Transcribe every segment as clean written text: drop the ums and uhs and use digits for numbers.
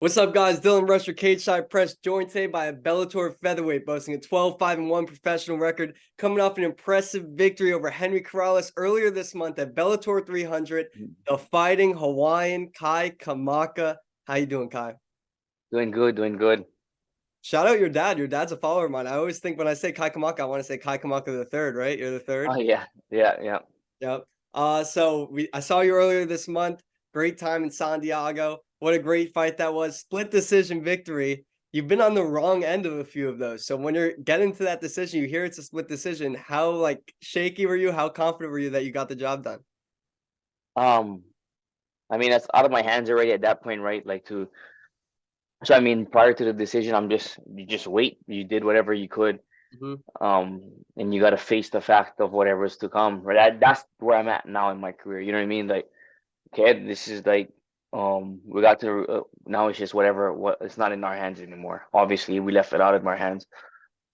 What's up, guys? Dylan Rusher, Cage Side Press, joined today by a Bellator featherweight boasting a 12-5-1 professional record, coming off an impressive victory over Henry Corrales earlier this month at Bellator 300. The Fighting Hawaiian Kai Kamaka. How you doing, Kai? Doing good, doing good. Shout out your dad. Your dad's a follower of mine. I always think when I say Kai Kamaka, I want to say Kai Kamaka the third, right? You're the third. Oh yeah, yeah, yeah. Yep. I saw you earlier this month. Great time in San Diego. What a great fight that was. Split decision victory. You've been on the wrong end of a few of those. So when you're getting to that decision, you hear it's a split decision. How like shaky were you? How confident were you that you got the job done? Um, I mean that's out of my hands already at that point, right? So I mean, prior to the decision, you just wait. You did whatever you could, Mhm. um, and you got to face the fact of whatever's to come. Right? That's where I'm at now in my career. You know what I mean? Like, okay, this is like, we got to now it's just whatever. What it's not in our hands anymore. Obviously, we left it out of our hands.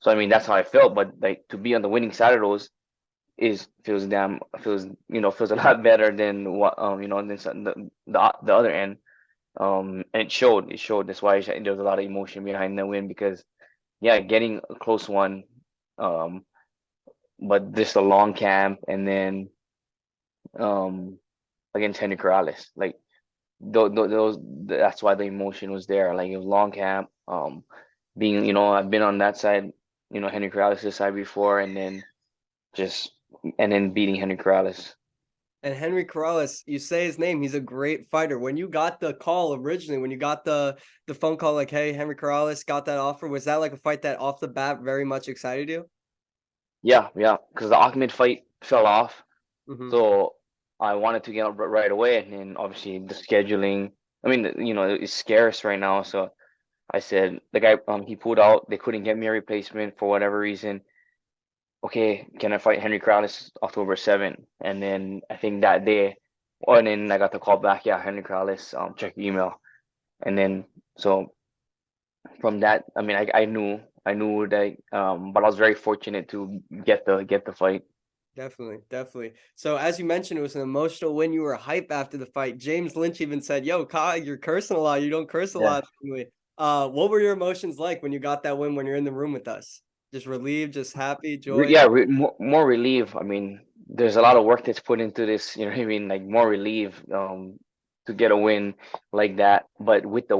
So I mean, that's how I felt. But like to be on the winning side of those is feels a lot better than what than the other end, and it showed. That's why there was a lot of emotion behind the win because yeah, getting a close one, um but just a long camp, and then um against Henry Corrales, like those that's why the emotion was there. Like it was long camp, being, I've been on that side, Henry Corrales' side before, and then just and then beating Henry Corrales. And Henry Corrales, you say his name, he's a great fighter. When you got the call originally, when you got the phone call like, hey, Henry Corrales got that offer, was that like a fight that off the bat very much excited you? Yeah, yeah, because the Ahmed fight fell off, Hmm. so I wanted to get out right away, and then obviously the scheduling. I mean, it's scarce right now, so I said the guy, he pulled out. They couldn't get me a replacement for whatever reason. Okay, can I fight Henry Corrales October 7th? And then I think that day, and then I got the call back. Yeah, Henry Corrales, check your email, and then so from that, I mean, I knew that, but I was very fortunate to get the fight. Definitely, definitely. So as you mentioned, it was an emotional win. You were hype after the fight. James Lynch even said, "Yo, Kai, you're cursing a lot. You don't curse a Yeah. lot." What were your emotions like when you got that win? When you're in the room with us, just relieved, just happy, joy. Yeah, more relief. I mean, there's a lot of work that's put into this, you know what I mean? Like more relief, to get a win like that. But with the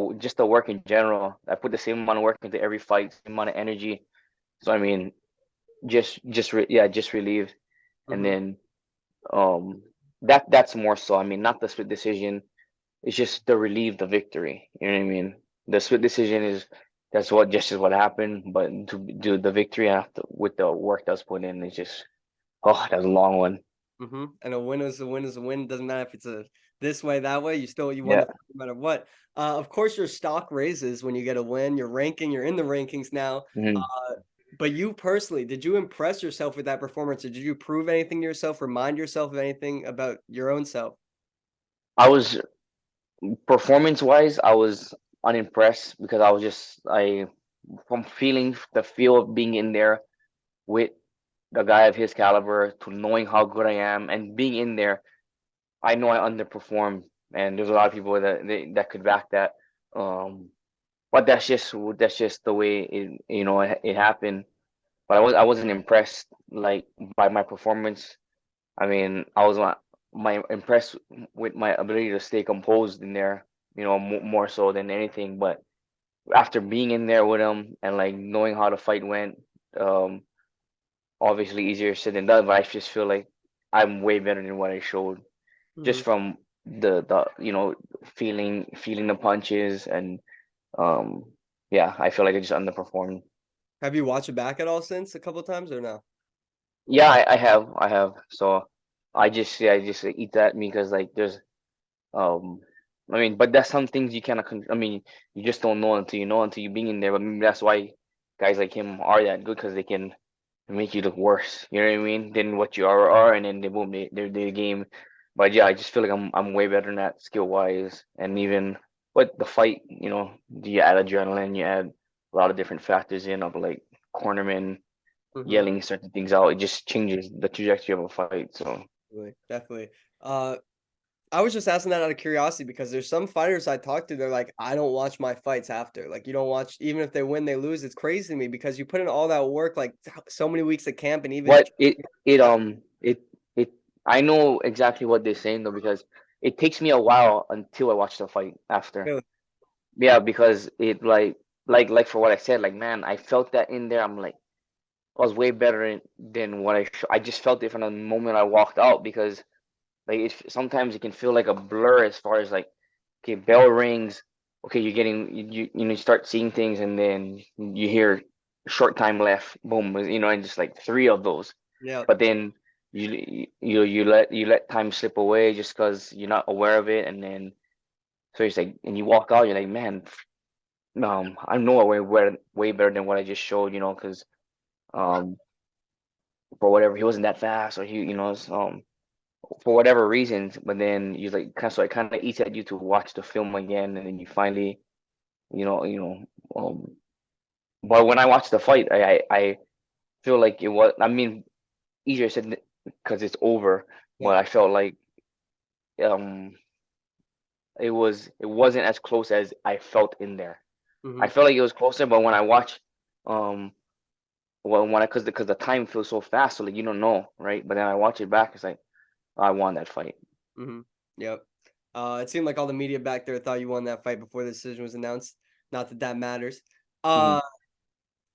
work in general, I put the same amount of work into every fight, same amount of energy. So I mean, just relieved. And Hmm. then um that's more so. I mean, not the split decision. It's just the relief, the victory. You know what I mean? The split decision is that's what happened, but to do the victory after with the work that's put in is just, oh, that was a long one. And a win is a win is a win. Doesn't matter if it's a this way, that way. You won the Yeah. fight no matter what. Of course, your stock raises when you get a win. Your ranking, you're in the rankings now. Mhm. Uh, but you personally, did you impress yourself with that performance, or did you prove anything to yourself, remind yourself of anything about your own self? I was performance wise, I was unimpressed because I was just from feeling the feel of being in there with the guy of his caliber to knowing how good I am and being in there. I know I underperformed, and there's a lot of people that could back that. Um, but that's just the way it happened. But I wasn't impressed like by my performance. I mean, I was not my impressed with my ability to stay composed in there, more so than anything. But after being in there with him and like knowing how the fight went, um, obviously easier said than done. But I just feel like I'm way better than what I showed, just Mhm. from the feeling the punches, and um, yeah, I feel like I just underperformed. Have you watched it back at all since a couple times or no? Yeah, I have. So I just eat that because like there's um I mean, but that's some things you cannot I mean, you just don't know until you being in there. But maybe that's why guys like him are that good, because they can make you look worse. You know what I mean? Than what you are, and then they boom, they're the game. But yeah, I just feel like I'm way better than that skill wise, and even but the fight, you add adrenaline, you add a lot of different factors in of like cornermen Mhm. yelling certain things out. It just changes the trajectory of a fight. So Definitely, definitely. Uh, I was just asking that out of curiosity because there's some fighters I talk to, they're like, I don't watch my fights after. Like, you don't watch, even if they win, they lose. It's crazy to me because you put in all that work, like so many weeks of camp and even What it I know exactly what they're saying though, because it takes me a while until I watch the fight after. really. Yeah, because it like for what I said, like man, I felt that in there. I'm like, I was way better than what I just felt it from the moment I walked out, because like sometimes it can feel like a blur as far as like, okay, bell rings, okay, you're getting you start seeing things, and then you hear short time left, boom, and just like three of those, Yeah. but then you let time slip away just because you're not aware of it, and then so it's like, and you walk out, you're like, man, I know way better than what I just showed, because um for whatever he wasn't that fast, or for whatever reasons, but then you like so it kind of eats at you to watch the film again, and then you finally, you know, you know, but when I watched the fight, I feel like it was, I mean, easier said because it's over, Yeah. but I felt like um it wasn't as close as I felt in there. I Hmm. felt like it was closer, but when I watch, um, well, when I because the time feels so fast, so like you don't know, right? But then I watch it back, it's like I won that fight. Hmm. Yep. It seemed like all the media back there thought you won that fight before the decision was announced. Not that that matters. Hmm. Uh,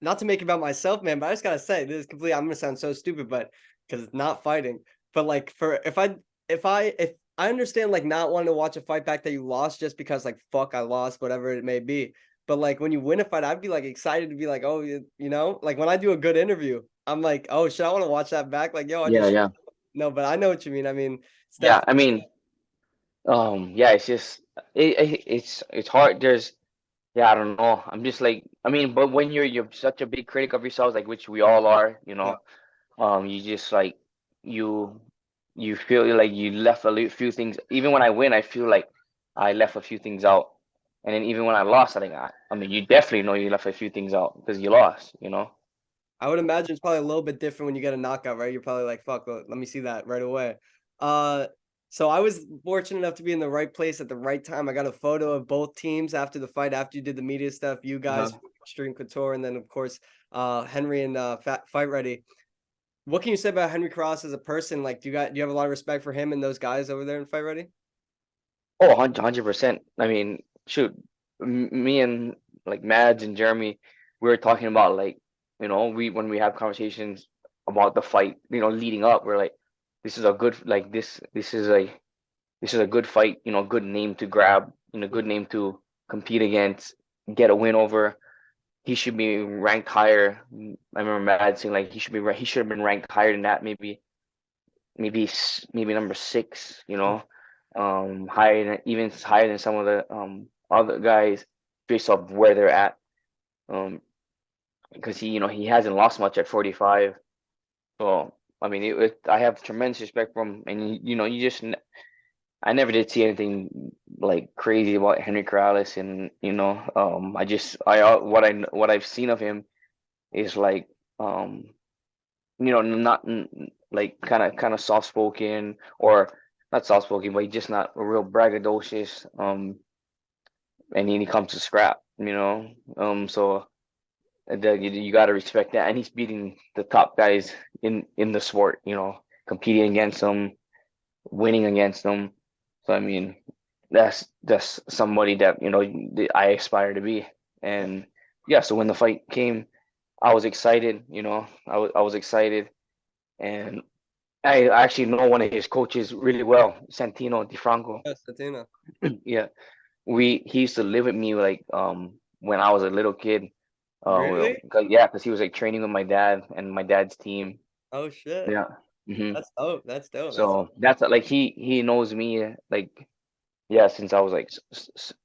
Not to make it about myself, man, but I just gotta say, this is completely, I'm gonna sound so stupid, but because it's not fighting. But like for if I understand like not wanting to watch a fight back that you lost just because like fuck I lost, whatever it may be. But like when you win a fight, I'd be like excited to be like, oh, like when I do a good interview, I'm like, oh shit, I want to watch that back. Like, yo, I Yeah, just yeah, no, but I know what you mean. I mean, it's yeah. definitely I mean, yeah, it's just it's hard. Yeah, I don't know. I'm just like, I mean, but when you're such a big critic of yourself, like which we all are, yeah. you just like you you feel like you left few things. Even when I win, I feel like I left a few things out, and then even when I lost, I mean, you definitely know you left a few things out because you lost. I would imagine it's probably a little bit different when you get a knockout, right? You're probably like, "Fuck, let me see that right away." Uh, so I was fortunate enough to be in the right place at the right time. I got a photo of both teams after the fight, after you did the media stuff, you Uh-huh. guys, Extreme Couture, and then of course, Henry and Fight Ready. What can you say about Henry Cross as a person? Like, do you have a lot of respect for him and those guys over there in Fight Ready? Oh, 100%. I mean, shoot, me and like Mads and Jeremy, we were talking about like, we when we have conversations about the fight, leading up, we're like, this is a good like this is a good fight, good name to grab, good name to compete against, get a win over. He should be ranked higher. I remember Mads saying like he should have been ranked higher than that, maybe number six, higher than even higher than some of the other guys based off where they're at. Um, because he hasn't lost much at 45. So I mean, I have tremendous respect for him, and I never did see anything like crazy about Henry Corrales, and I just what I've seen of him is like um not like kind of soft spoken, or not soft spoken, but he's just not a real braggadocious. And then he comes to scrap, so you got to respect that, and he's beating the top guys in the sport, competing against them, winning against them. So I mean, that's somebody that I aspire to be, and yeah. So when the fight came, I was excited. I was excited, and I actually know one of his coaches really well, Santino DiFranco. Yes, Latina. Yeah, he used to live with me like when I was a little kid. Really? Yeah, because he was like training with my dad and my dad's team. Oh shit. Yeah. That's dope. That's dope. That's So that's like he knows me like, yeah, since I was like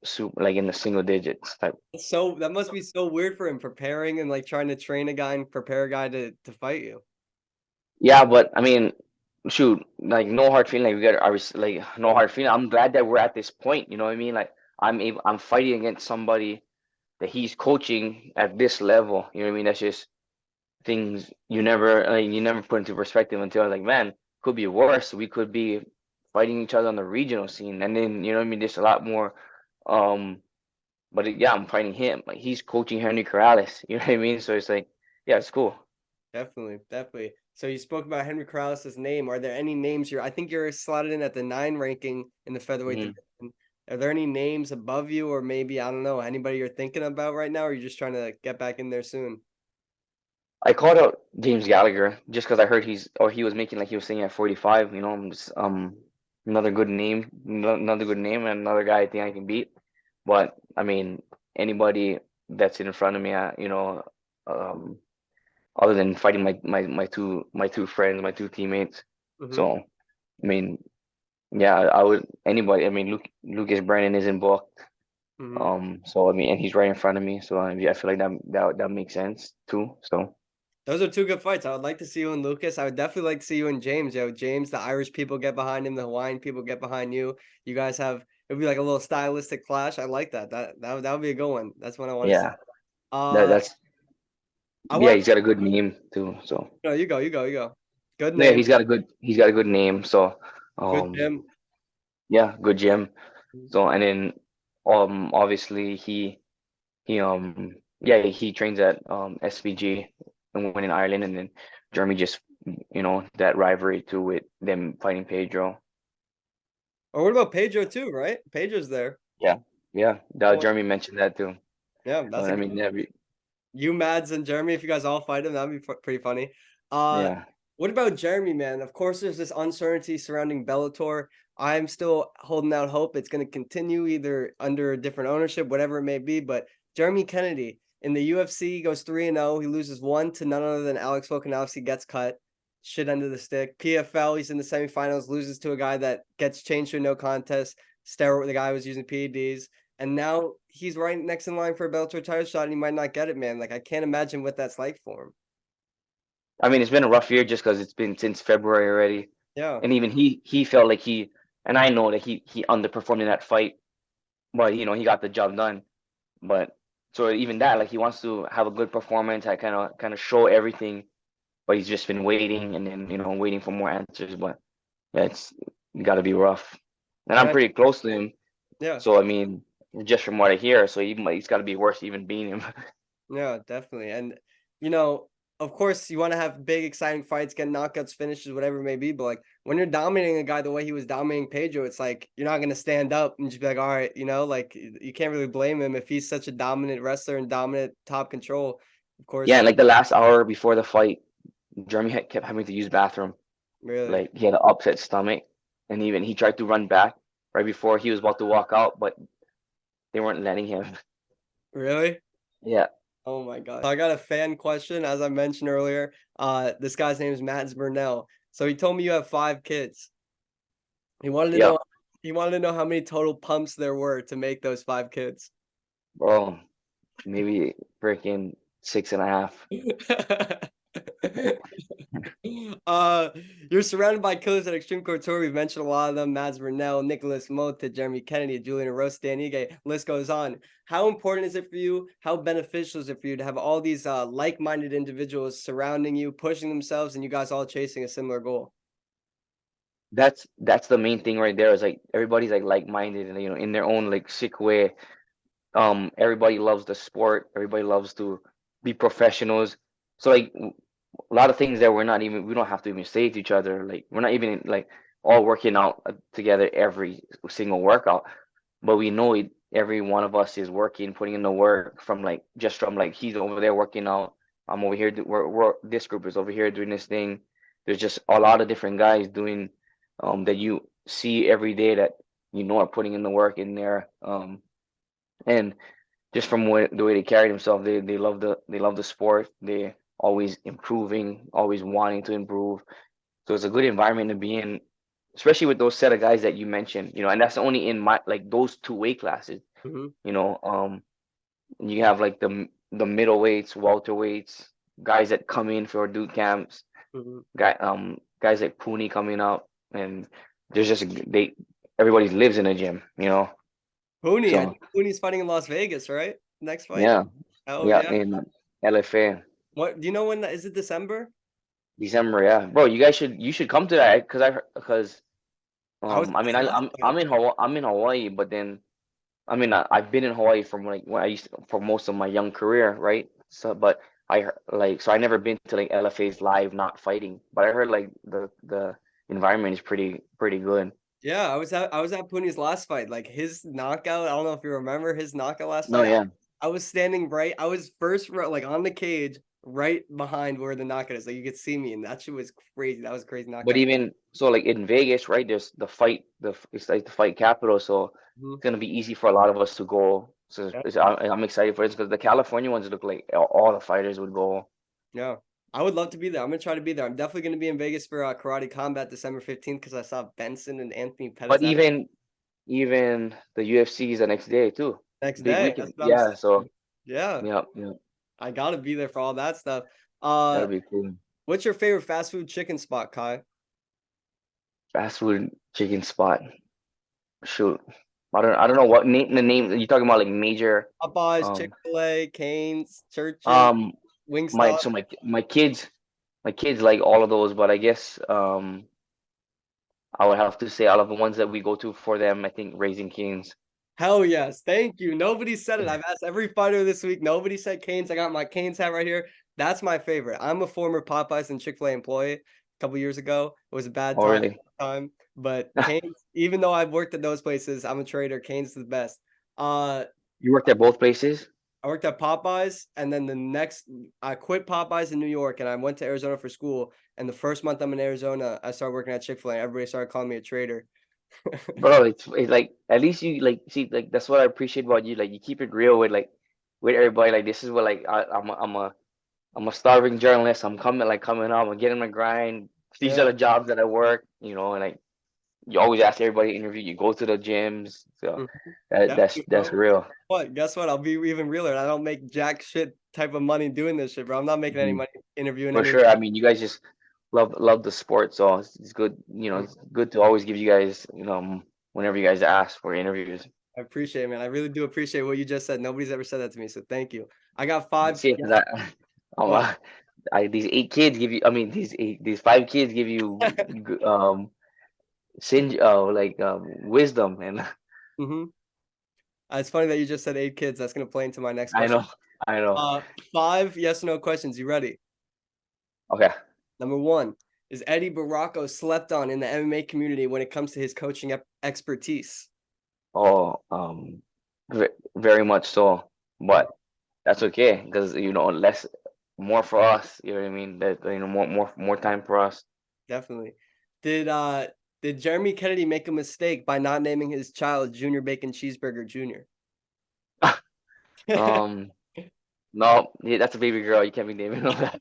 super like in the single digits type. so that must be so weird for him preparing and like trying to train a guy and prepare a guy to fight you. Yeah, but I mean, shoot, like no hard feeling. Like we got, I was like no hard feeling. I'm glad that we're at this point. You know what I mean? Like I'm fighting against somebody that he's coaching at this level. You know what I mean? That's just things you never put into perspective until like, man, could be worse. We could be fighting each other on the regional scene, and then you know what I mean. There's a lot more. Um, yeah, I'm fighting him. Like he's coaching Henry Corrales. You know what I mean? So it's like, yeah, it's cool. Definitely, definitely. So you spoke about Henry Corrales' name. Are there any names I think you're slotted in at the 9 ranking in the featherweight Mhm. division. Are there any names above you, or maybe, I don't know, anybody you're thinking about right now, or are you just trying to get back in there soon? I called out James Gallagher just because I heard he was making like he was saying at 45. You know, another good name, another good name, and another guy I think I can beat. But I mean, anybody that's in front of me, you know, um, other than fighting my two friends, my two teammates. Mm-hmm. So I mean, yeah, I would anybody. I mean, Lucas Brennan isn't booked. Mm-hmm. So I mean, and he's right in front of me. So I feel like that makes sense too. So Those are 2 good fights. I would like to see you and Lucas. I would definitely like to see you and James. James, the Irish people get behind him, the Hawaiian people get behind you. You guys have it would be like a little stylistic clash. I like that. That would be a good one. That's what I want to see. yeah, Uh, that's I yeah. want He's got a good name too. So no, you go, you go, you go. Good yeah, name, he's got a good name. So good um, gym. yeah, good gym. So and then obviously yeah, he trains at SVG and when in Ireland, and then Jeremy just you know that rivalry too with them fighting Pedro. Or what about Pedro too, right? Pedro's there. Yeah, yeah. Oh, Jeremy mentioned that too. yeah, that's a I good mean, yeah, you, Mads, and Jeremy. If you guys all fight him, that'd be pretty funny. Uh, yeah. what about Jeremy, man? Of course, there's this uncertainty surrounding Bellator. I'm still holding out hope it's going to continue either under a different ownership, whatever it may be. But Jeremy Kennedy in the UFC goes 3-0. He loses one to none other than Alex Volkanovski, gets cut. Shit under the stick. PFL, he's in the semifinals, loses to a guy that gets changed to a no contest. Steroid, the guy was using PEDs. And now he's right next in line for a Bellator title shot, and he might not get it, man. Like, I can't imagine what that's like for him. I mean, it's been a rough year just because it's been since February already, Yeah, and even he felt like and I know that he underperformed in that fight, but you know he got the job done. But so even that, like he wants to have a good performance, I kind of show everything, but he's just been waiting and then you know waiting for more answers. But yeah, it's got to be rough, and and I'm pretty close to him, yeah, so I mean, just from what I hear, so he's got to be worse even beating him. yeah, definitely. And you know, of course, you want to have big, exciting fights, get knockouts, finishes, whatever it may be. But like when you're dominating a guy the way he was dominating Pedro, it's like you're not gonna stand up and just be like, all right, like you can't really blame him if he's such a dominant wrestler and dominant top control. Of Yeah, course, and like the last hour before the fight, Jeremy kept having to use bathroom. really, Like he had an upset stomach, and even he tried to run back right before he was about to walk out, but they weren't letting him. really. Yeah, Oh my god. I got a fan question, as I mentioned earlier. This guy's name is Matt Burnell. So he told me you have 5 kids. He wanted to yeah, know he wanted to know how many total pumps there were to make those 5 kids. bro. Maybe freaking 6.5. Uh, you're surrounded by killers at Extreme Couture. We've mentioned a lot of them: Mads Burnell, Nicholas Mota, Jeremy Kennedy, Julian Ross, Dan Ige. List goes on. How important is it for you? How beneficial is it for you to have all these like-minded individuals surrounding you, pushing themselves, and you guys all chasing a similar goal? That's the main thing right there. Is like everybody's like-minded and you know in their own like sick way. Everybody loves the sport. Everybody loves to be professionals. So like a lot of things that we don't have to even say to each other. Like we're not even like all working out together every single workout, but we know it. Every one of us is working, putting in the work from like just from like he's over there working out. I'm over here. This group is over here doing this thing. There's just a lot of different guys doing that you see every day that you know are putting in the work in there. And just from the way they carry themselves, they love the sport. They always improving, always wanting to improve. So it's a good environment to be in, especially with those set of guys that you mentioned. You know, and that's only in my like those two weight classes. Hmm. You know, you have like the middleweights, welterweights, guys that come in for boot camps, Hmm. guys like Pooney coming up, and there's just they everybody lives in a gym. You know, Pooney, I so think Pooney's fighting in Las Vegas, right? Next fight. yeah, Oh yeah, yeah. in LFA. What do you know when that is? It December? December, yeah, bro. You should come to that because I was I mean, I'm in Hawaii, but then I mean, I've been in Hawaii from like when I used to, for most of my young career, right? So, but so I never been to like LFA's live not fighting, but I heard like the environment is pretty good. Yeah, I was at Puni's last fight. Like his knockout, I don't know if you remember his knockout last No, fight. yeah. I was standing right. I was first row, like on the cage, right behind where the knockout is. Like you could see me, and that shit was crazy. That was a crazy But knockout. even so, like in Vegas, right? There's the fight, it's like the fight capital, so Mhm. it's gonna be easy for a lot of us to go. So Yeah, I'm excited for this because the California ones look like all the fighters would go. yeah. I would love to be there. I'm gonna try to be there. I'm definitely gonna be in Vegas for Karate Combat December 15th because I saw Benson and Anthony Pettis But at even the UFC is the next day too. next Big day. That's weekend. what I'm Yeah, saying. so Yeah, yeah, yeah, I gotta be there for all that stuff. Uh, that'll be cool. what's your favorite fast food chicken spot, Kai? Fast food chicken spot. Shoot. I don't know what name the name you're talking about like major Popeyes, um Chick-fil-A, Cane's, Churches, um my Wingstop. so my kids like all of those, but I guess I would have to say out of the ones that we go to for them, I think Raising Cane's. Hell yes. Thank you. Nobody said it. I've asked every fighter this week. Nobody said Cane's. I got my Cane's hat right here. That's my favorite. I'm a former Popeyes and Chick-fil-A employee a couple years ago. It was a bad Oh really? time, but Cane's, even though I've worked at those places, I'm a trader. Cane's is the best. Uh, You worked at both places? I worked at Popeyes, and then I quit Popeyes in New York, and I went to Arizona for school. And the first month I'm in Arizona, I started working at Chick-fil-A. Everybody started calling me a trader. Bro, it's like at least you like see like that's what I appreciate about you. Like you keep it real with everybody. Like this is what like I'm a starving journalist. I'm coming up. I'm getting my grind. These are Yeah. the jobs that I work. And like you always ask everybody to interview. You go to the gyms. So Mhm. Definitely, that's bro. real. What? Guess what? I'll be even realer. I don't make jack shit type of money doing this shit, bro. I'm not making any Mhm. money interviewing For any. sure. I mean, you guys just love the sport, so it's good. Mhm. It's good to always give you guys whenever you guys ask for interviews. I appreciate it, man. I really do appreciate what you just said. Nobody's ever said that to me, so thank you. I got five. See, Yes. because I'm, What? uh, these 8 kids give you. I mean, these 5 kids give you wisdom, and hmm It's funny that you just said 8 kids. That's gonna play into my next I question. know, I know. Uh, five yes or no questions. You ready? Okay. Number one, is Eddie Baracco slept on in the MMA community when it comes to his coaching expertise? Oh, very much so, but that's okay because less, more for us. You know what I mean? That more time for us. Definitely. Did uh did Jeremy Kennedy make a mistake by not naming his child Junior Bacon Cheeseburger Jr.? Um, no, yeah, that's a baby girl. You can't be naming them that.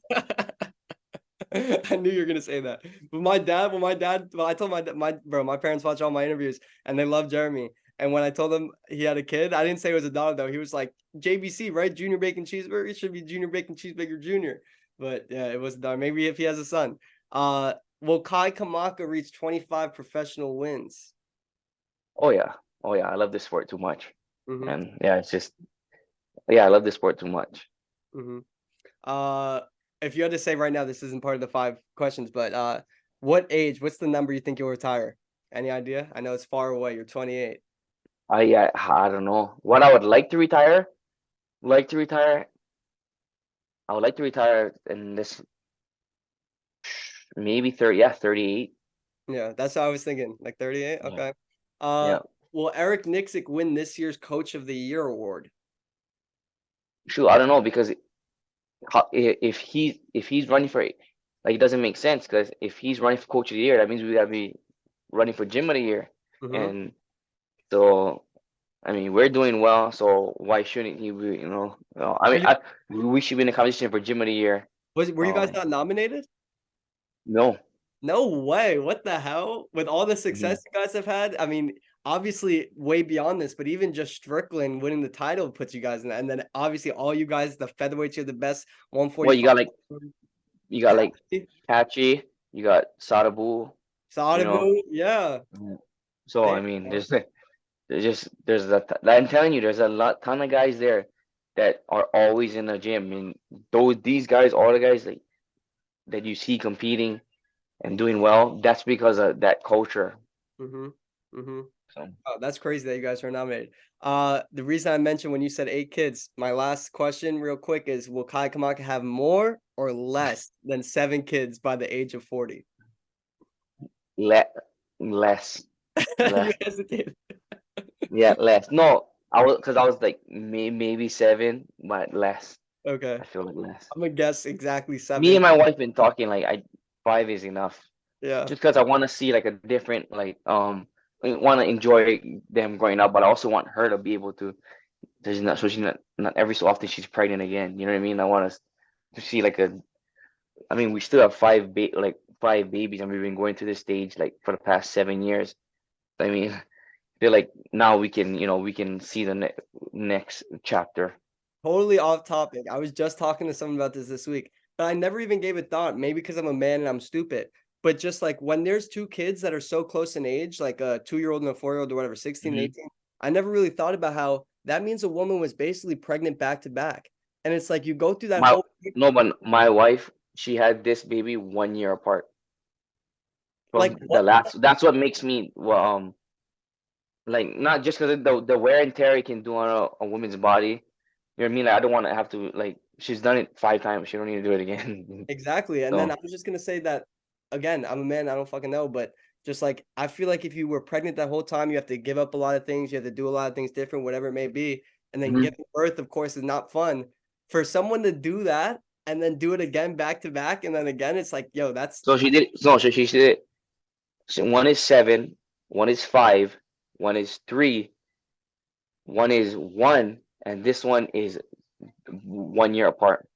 I knew you were gonna say that. But when I told my parents watch all my interviews and they love Jeremy. And when I told them he had a kid, I didn't say it was a daughter though. He was like, JBC, right? Junior Bacon Cheeseburger. It should be Junior Bacon Cheeseburger Jr. But yeah, it was a daughter. Maybe if he has a son. Will Kai Kamaka reach 25 professional wins? Oh yeah, oh yeah. I love this sport too much, Mm-hmm. and yeah, it's just yeah, I love this sport too much. Mm-hmm. Uh, if you had to say right now, this isn't part of the five questions, but what's the number you think you'll retire? Any idea? I know it's far away. You're 28. I don't know what I would like to retire. Like to retire. I would like to retire in this maybe 30. Yeah, 38. Yeah, that's what I was thinking. Like 38. Yeah, Okay. Uh, yeah. will Eric Nixick win this year's Coach of the Year award? Shoot, I don't know because if he's running for it, like it doesn't make sense because if he's running for coach of the year, that means we gotta be running for gym of the year. Mm-hmm. And so I mean we're doing well, so why shouldn't he be, I Are mean you, we should be in the competition for gym of the year. were you guys Um not nominated? no. No way. What the hell? With all the Mhm. success you guys have had, I mean, obviously way beyond this, but even just Strickland winning the title puts you guys in that. And then obviously all you guys, the featherweights, you're the best Well, 145. you got like Catchy, you got Sadabu, you know. Sadabu, yeah. Mhm. So Damn, I mean man. there's I'm telling you, there's a ton of guys there that are always in the gym, and these guys, all the guys that you see competing and doing well, that's because of that culture. Mm-hmm. Mm-hmm. So Oh, that's crazy that you guys are nominated. The reason I mentioned when you said 8 kids, my last question, real quick, is will Kai Kamaka have more or less than 7 kids by the age of 40? let less, You less. hesitated. Yeah, less. No, because I was like maybe 7, but less. Okay. I feel like less. I'm gonna guess exactly Me 7. and my wife been talking like 5 is enough. Yeah. Just because I want to see like a different I want to enjoy them growing up, but I also want her to be able to. There's not so she's not every so often she's pregnant again. You know what I mean? I want us to see like a. I mean, we still have 5 babies, and we've been going through this stage like for the past 7 years. I mean, I feel like now we can see the next chapter. Totally off topic. I was just talking to someone about this week, but I never even gave it thought. Maybe because I'm a man and I'm stupid. But just like when there's 2 kids that are so close in age, like a 2-year-old and a 4-year-old or whatever, 16 and Hmm 18, I never really thought about how that means a woman was basically pregnant back to back. And it's like you go through that My whole no, but my wife, she had this baby 1 year apart like from the what last. That's what makes me like not just because the wear and tear it can do on a woman's body. You know what I mean? Like I don't want to have to like she's done it 5 times. She don't need to do it again. exactly. And then So I was just gonna say that again, I'm a man, I don't fucking know, but just like I feel like if you were pregnant that whole time, you have to give up a lot of things, you have to do a lot of things different, whatever it may be. And then mhm. giving birth, of course, is not fun. For someone to do that and then do it again back to back, and then again, it's like, yo, that's So she did no, so she did it. So one is 7, one is 5, one is 3, one is 1, and this one is 1 year apart.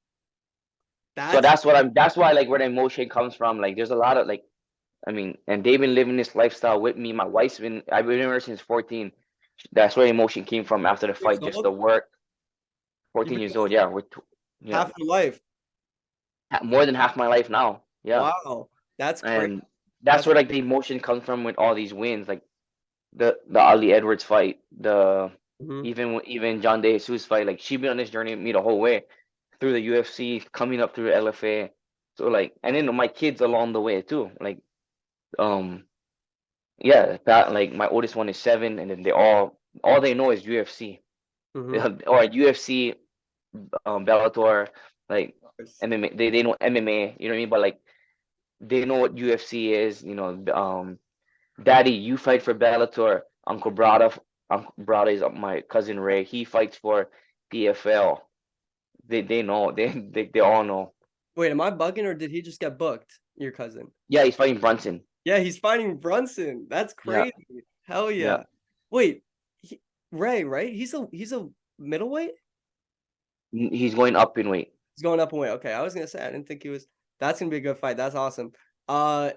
So that's that's why like where the emotion comes from. Like there's a lot of like I mean, and they've been living this lifestyle with me. My wife's been I've been with her since 14. That's where emotion came from after the years fight, just old. the work. You've 14 been years with old, her yeah. Yeah, half your life. more than half my life now. Yeah. Wow, that's crazy. And that's That's where like the emotion comes from with all these wins, like the Ali Edwards fight, the mhm. even John De Jesus fight. Like she been on this journey with me the whole way through the UFC, coming up through LFA. So like, and then my kids along the way too. Like, um, yeah, that like my oldest one is 7, and then all they know is UFC Mhm. or UFC, Bellator, like MMA. They know MMA. You know what I mean? But like they know what UFC is. Daddy, you fight for Bellator. Uncle Brada is my cousin Ray. He fights for PFL. They know. They all know. Wait, am I bugging or did he just get booked? Your cousin? Yeah, he's fighting Brunson. Yeah, he's fighting Brunson. That's Yeah, crazy. Hell yeah. yeah. Wait, he, Ray, right? He's a middleweight? He's going up in weight. He's going up in weight. Okay, I was gonna say I didn't think he was. That's gonna be a good fight. That's awesome. Uh,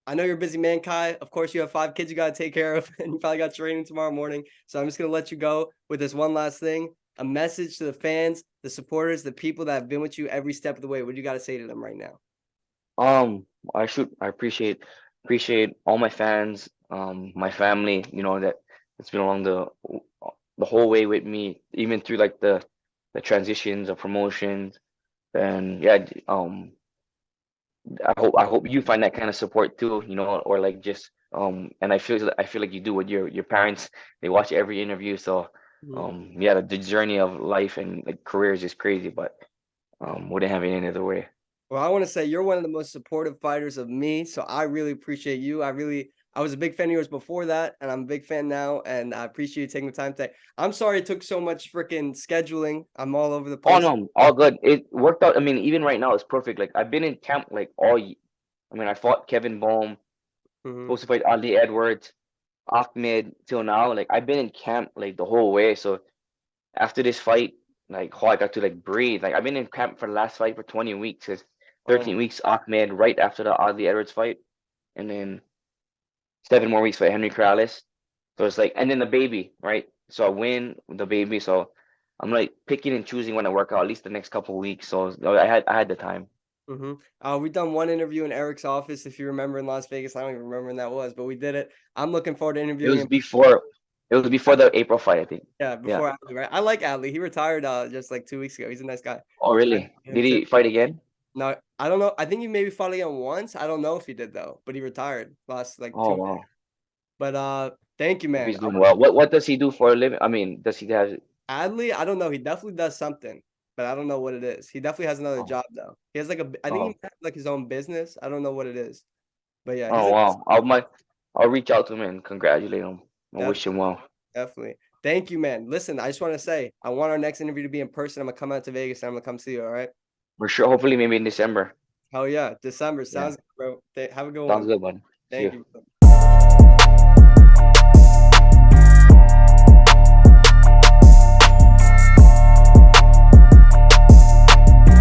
I know you're a busy man, Kai. Of course, you have 5 kids you gotta take care of, and you probably got training tomorrow morning. So I'm just gonna let you go with this one last thing. A message to the fans, the supporters, the people that have been with you every step of the way. What do you got to say to them right now? I appreciate all my fans, my family. That it's been along the whole way with me, even through like the transitions of promotions. And yeah, I hope you find that kind of support too, or like just and I feel like you do with your parents. They watch every interview, so Mhm. yeah, the journey of life and like career is just crazy, but wouldn't have it any other way. Well, I want to say you're one of the most supportive fighters of me, so I really appreciate you. I was a big fan of yours before that, and I'm a big fan now, and I appreciate you taking the time today. I'm sorry it took so much freaking scheduling. I'm all over the Oh place. no, all good. It worked out. I mean, even right now it's perfect. Like I've been in camp like I mean, I fought Kevin Bohm, Hmm. supposed to fight Ali Edwards, Ahmed till now. Like I've been in camp like the whole way. So after this fight, like I got to like breathe. Like I've been in camp for the last fight for 20 weeks. It's Oh, 13 weeks Ahmed right after the Ali Edwards fight, and then 7 more weeks for Henry Corrales. So it's like, and then the baby, right? So I win the baby. So I'm like picking and choosing when I work out at least the next couple of weeks. So I had the time. hmm. We done one interview in Eric's office, if you remember in Las Vegas. I don't even remember when that was, but we did it. I'm looking forward to It interviewing was him. before it was before the April fight, I think. Yeah, Yeah. before Adley, right? I like Adley. He retired just like 2 weeks ago. He's a nice guy. Oh, I really? him Did too. he fight again? No, I don't know. I think he maybe fought again once. I don't know if he did though, but he retired last like Oh, 2 days. wow. But thank you, If man. he's doing well. What does he do for a living? I mean, does he have? Adley, I don't know. He definitely does something, but I don't know what it is. He definitely has another Oh, job though. He has like I think he oh, has like his own business. I don't know what it is, but yeah, he's oh a wow. I'll reach out to him and congratulate him. I wish him definitely, well. definitely. Thank you, man. Listen, I just want to say, I want our next interview to be in person. I'm gonna come out to Vegas and I'm gonna come see you. All right? For sure. Hopefully, maybe in December. Hell yeah, December Yeah. sounds good, bro. Have a good Sounds one. good, buddy. See Thank you. you.